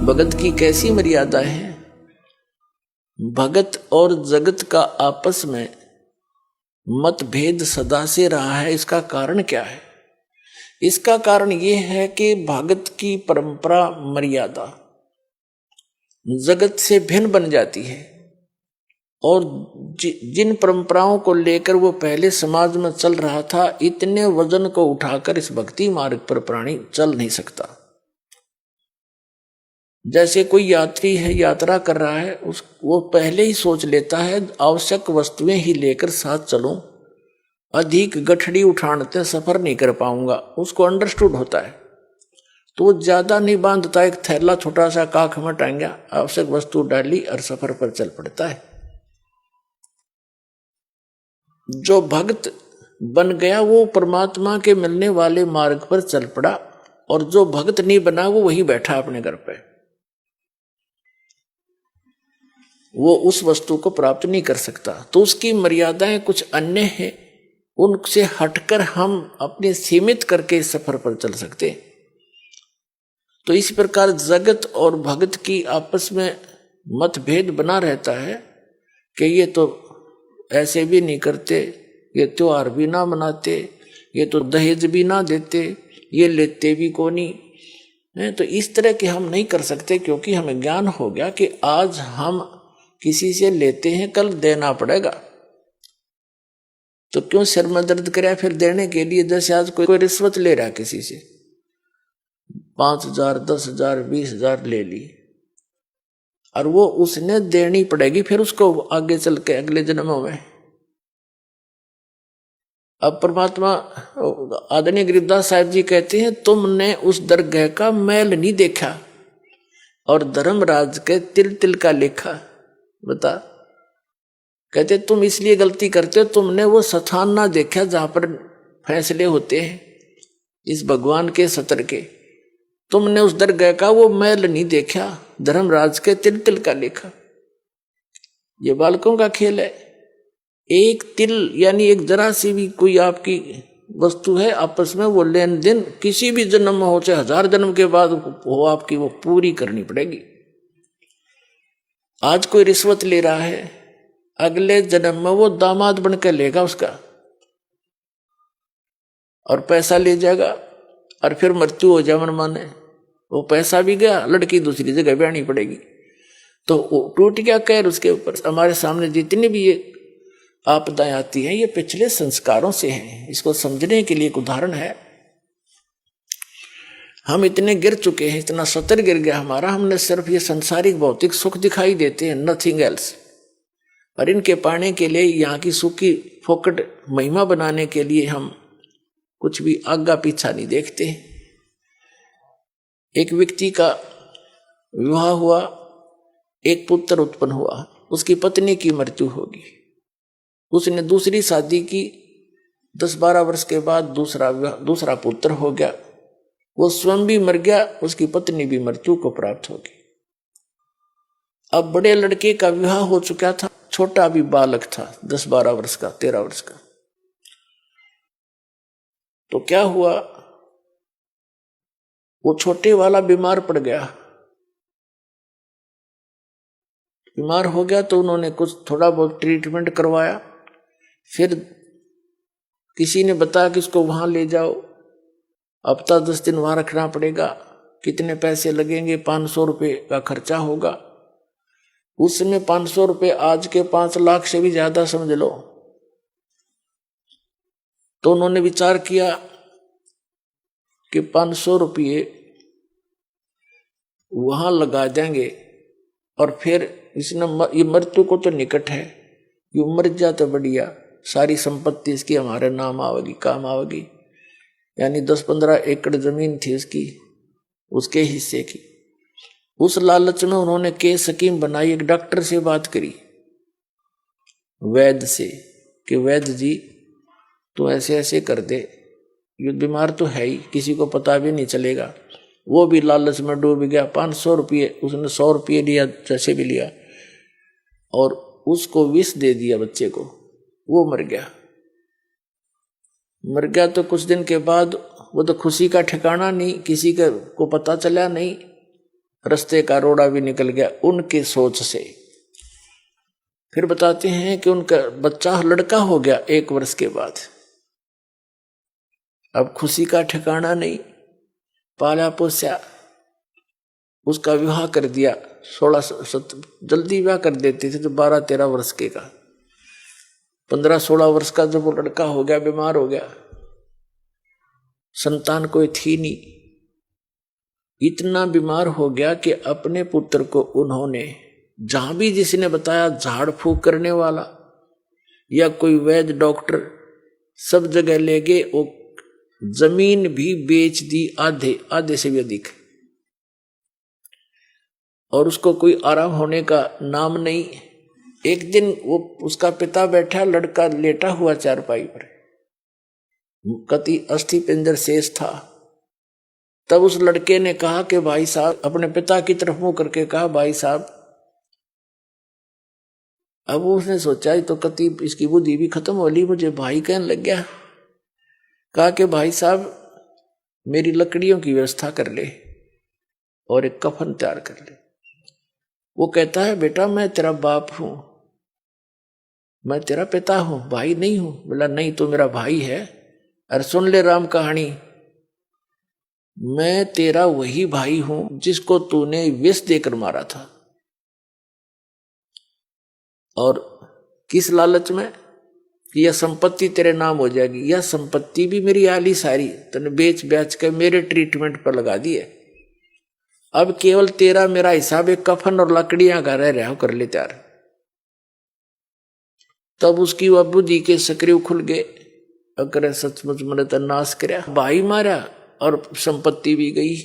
भगत की कैसी मर्यादा है। भगत और जगत का आपस में मतभेद सदा से रहा है। इसका कारण क्या है? इसका कारण यह है कि भगत की परंपरा मर्यादा जगत से भिन्न बन जाती है और जिन परंपराओं को लेकर वो पहले समाज में चल रहा था, इतने वजन को उठाकर इस भक्ति मार्ग पर प्राणी चल नहीं सकता। जैसे कोई यात्री है, यात्रा कर रहा है, वो पहले ही सोच लेता है आवश्यक वस्तुएं ही लेकर साथ चलूं, अधिक गठड़ी उठाने सफर नहीं कर पाऊंगा, उसको अंडरस्टूड होता है। तो वो ज्यादा नहीं बांधता, एक थैला छोटा सा काख में टांगा, आवश्यक वस्तु डाली और सफर पर चल पड़ता है। जो भक्त बन गया वो परमात्मा के मिलने वाले मार्ग पर चल पड़ा, और जो भक्त नहीं बना वो वही बैठा अपने घर पे, वो उस वस्तु को प्राप्त नहीं कर सकता। तो उसकी मर्यादाएं कुछ अन्य हैं, उनसे हटकर हम अपने सीमित करके इस सफर पर चल सकते। तो इस प्रकार जगत और भगत की आपस में मतभेद बना रहता है कि ये तो ऐसे भी नहीं करते, ये त्योहार भी ना मनाते, ये तो दहेज भी ना देते, ये लेते भी को नहीं। तो इस तरह के हम नहीं कर सकते, क्योंकि हमें ज्ञान हो गया कि आज हम किसी से लेते हैं, कल देना पड़ेगा। तो क्यों सिर में दर्द करे फिर देने के लिए? जैसे आज कोई रिश्वत ले रहा है किसी से, 5,000 10,000 20,000 ले ली, और वो उसने देनी पड़ेगी फिर उसको आगे चल के अगले जन्मों में। अब परमात्मा आदरणीय गरीबदास साहब जी कहते हैं, तुमने उस दरगाह का मैल नहीं देखा और धर्मराज के तिल तिल का लेखा। बता, कहते तुम इसलिए गलती करते हो, तुमने वो स्थान ना देखा जहां पर फैसले होते हैं इस भगवान के सत्र के। तुमने उस दरगाह का वो मैल नहीं देखा, धर्मराज के तिल तिल का लेखा। ये बालकों का खेल है। एक तिल यानी एक जरा सी भी कोई आपकी वस्तु है, आपस में वो लेन देन किसी भी जन्म में हो, चाहे 1000 जन्म के बाद हो, आपकी वो पूरी करनी पड़ेगी। आज कोई रिश्वत ले रहा है, अगले जन्म में वो दामाद बनकर लेगा उसका और पैसा ले जाएगा, और फिर मृत्यु हो जाए मन माने, वो पैसा भी गया, लड़की दूसरी जगह ब्याहनी पड़ेगी। तो टूट गया कहर उसके ऊपर। हमारे सामने जितनी भी ये आपदाएं आती हैं, ये पिछले संस्कारों से हैं। इसको समझने के लिए एक उदाहरण है। हम इतने गिर चुके हैं, इतना सतर गिर गया हमारा, हमने सिर्फ ये संसारिक भौतिक सुख दिखाई देते हैं, नथिंग एल्स। और इनके पाने के लिए, यहाँ की सुख की फोकट महिमा बनाने के लिए हम कुछ भी आगा पीछा नहीं देखते। एक व्यक्ति का विवाह हुआ, एक पुत्र उत्पन्न हुआ, उसकी पत्नी की मृत्यु होगी, उसने दूसरी शादी की, 10-12 वर्ष के बाद दूसरा पुत्र हो गया, वो स्वयं भी मर गया, उसकी पत्नी भी मृत्यु को प्राप्त होगी। अब बड़े लड़के का विवाह हो चुका था, छोटा भी बालक था, 10-12 वर्ष का, 13 वर्ष का। तो क्या हुआ, वो छोटे वाला बीमार पड़ गया। बीमार हो गया तो उन्होंने कुछ थोड़ा बहुत ट्रीटमेंट करवाया, फिर किसी ने बताया कि इसको वहां ले जाओ, हफ्ता 10 दिन वहां रखना पड़ेगा, कितने पैसे लगेंगे, 500 रुपये का खर्चा होगा। उसमें 500 रुपये आज के 5 लाख से भी ज्यादा समझ लो। तो उन्होंने विचार किया कि 500 रुपये वहां लगा देंगे, और फिर इसने ये मृत्यु को तो निकट है, ये मर जा तो बढ़िया, सारी संपत्ति इसकी हमारे नाम आवेगी, काम आवेगी। यानी 10-15 एकड़ जमीन थी उसकी, उसके हिस्से की। उस लालच में उन्होंने केस स्कीम बनाई, एक डॉक्टर से बात करी, वैद्य से, कि वैद्य जी तो ऐसे ऐसे कर दे, ये बीमार तो है ही, किसी को पता भी नहीं चलेगा। वो भी लालच में डूब गया। 500 रुपये उसने 100 रुपये लिया, जैसे भी लिया, और उसको विष दे दिया बच्चे को, वो मर गया। मर गया तो कुछ दिन के बाद वो तो खुशी का ठिकाना नहीं, किसी को पता चला नहीं। रास्ते का रोड़ा भी निकल गया उनके सोच से। फिर बताते हैं कि उनका बच्चा लड़का हो गया 1 वर्ष के बाद। अब खुशी का ठिकाना नहीं, पाला पोसा, उसका विवाह कर दिया। 16 जल्दी विवाह कर देते थे, तो 12-13 वर्ष के का, 15-16 वर्ष का जब वो लड़का हो गया, बीमार हो गया, संतान कोई थी नहीं, इतना बीमार हो गया कि अपने पुत्र को उन्होंने जहां भी जिसने बताया, झाड़ फूक करने वाला या कोई वैद्य डॉक्टर, सब जगह ले गए। वो जमीन भी बेच दी, आधे से भी अधिक, और उसको कोई आराम होने का नाम नहीं। एक दिन वो उसका पिता बैठा, लड़का लेटा हुआ चारपाई पर, कति अस्थि पिंजर शेष था। तब उस लड़के ने कहा कि भाई साहब, अपने पिता की तरफ मुंह करके कहा, भाई साहब। अब उसने सोचा तो कति इसकी बुद्धि भी खत्म हो ली, मुझे भाई कहने लग गया। कहा कि भाई साहब, मेरी लकड़ियों की व्यवस्था कर ले और एक कफन तैयार कर ले। वो कहता है, बेटा मैं तेरा बाप हूं, मैं तेरा पिता हूं, भाई नहीं हूं। बोला, नहीं तो मेरा भाई है। अरे सुन ले राम कहानी, मैं तेरा वही भाई हूं जिसको तूने विष देकर मारा था। और किस लालच में कि यह संपत्ति तेरे नाम हो जाएगी। यह संपत्ति भी मेरी आली सारी तूने बेच बेच के मेरे ट्रीटमेंट पर लगा दी है। अब केवल तेरा मेरा हिसाब एक कफन और लकड़ियां का रह रहा, कर ले तैयार। तब उसकी वह बुद्धि के सक्रिय खुल गए। अगर सचमुच मैंने तो नाश करया, भाई मारा और संपत्ति भी गई।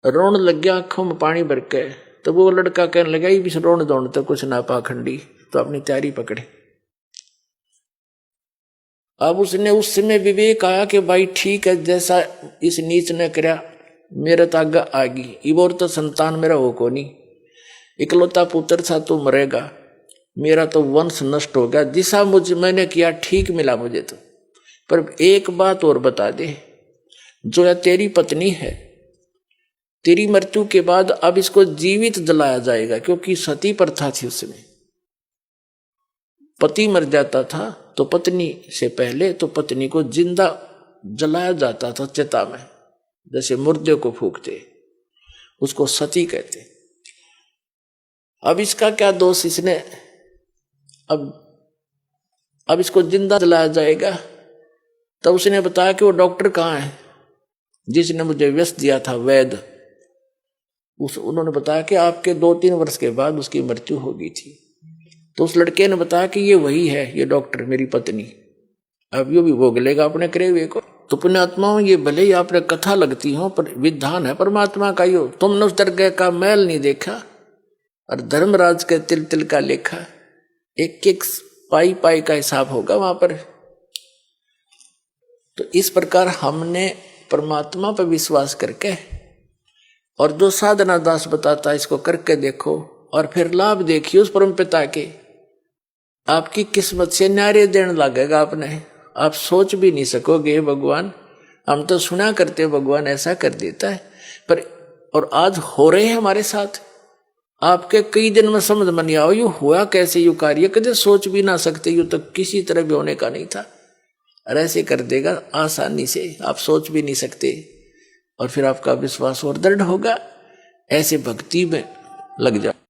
रोन लग गया, आंखों में पानी भर के। तो वो लड़का कहने लगा, ये भी रोन दौड़ तो कुछ ना पाखंडी, तो अपनी तैयारी पकड़े। अब उसने उस समय विवेक आया कि भाई ठीक है, जैसा इस नीच ने करया, मेरे तो आगे आगी। इबोर तो संतान मेरा हो को नहीं, इकलौता पुत्र था, तो मरेगा, मेरा तो वंश नष्ट हो गया। जिसा मैंने किया ठीक मिला मुझे तो। पर एक बात और बता दे, जो है तेरी पत्नी है, तेरी मृत्यु के बाद अब इसको जीवित जलाया जाएगा, क्योंकि सती प्रथा थी उसमें। पति मर जाता था तो पत्नी से पहले तो पत्नी को जिंदा जलाया जाता था चिता में, जैसे मुर्दे को फूकते, उसको सती कहते। अब इसका क्या दोष, इसने अब इसको जिंदा जलाया जाएगा। तब उसने बताया कि वो डॉक्टर कहाँ है जिसने मुझे व्यस्त दिया था, वैद्य। उन्होंने बताया कि आपके 2-3 वर्ष के बाद उसकी मृत्यु हो गई थी। तो उस लड़के ने बताया कि ये वही है, ये डॉक्टर मेरी पत्नी। अब यो भी भोग लेगा अपने करे हुए को। तो पुण्यात्माओं, ये भले ही आपने कथा लगती हो, पर विधान है परमात्मा का। यो तुमने उस दरगाह का मैल नहीं देखा, और धर्मराज के तिल तिल का लेखा, एक एक पाई पाई का हिसाब होगा वहां पर। तो इस प्रकार हमने परमात्मा पर विश्वास करके, और जो साधना दास बताता है इसको करके देखो, और फिर लाभ देखिए उस परम पिता के। आपकी किस्मत से न्यारे देने लगेगा आपने, आप सोच भी नहीं सकोगे भगवान, हम तो सुना करते भगवान ऐसा कर देता है, पर और आज हो रहे हैं हमारे साथ। आपके कई दिन में समझ में नहीं आओ यू हुआ कैसे, यू कार्य कदे सोच भी ना सकते, यू तो किसी तरह भी होने का नहीं था, और ऐसे कर देगा आसानी से, आप सोच भी नहीं सकते। और फिर आपका विश्वास और दृढ़ होगा। ऐसे भक्ति में लग जाओ।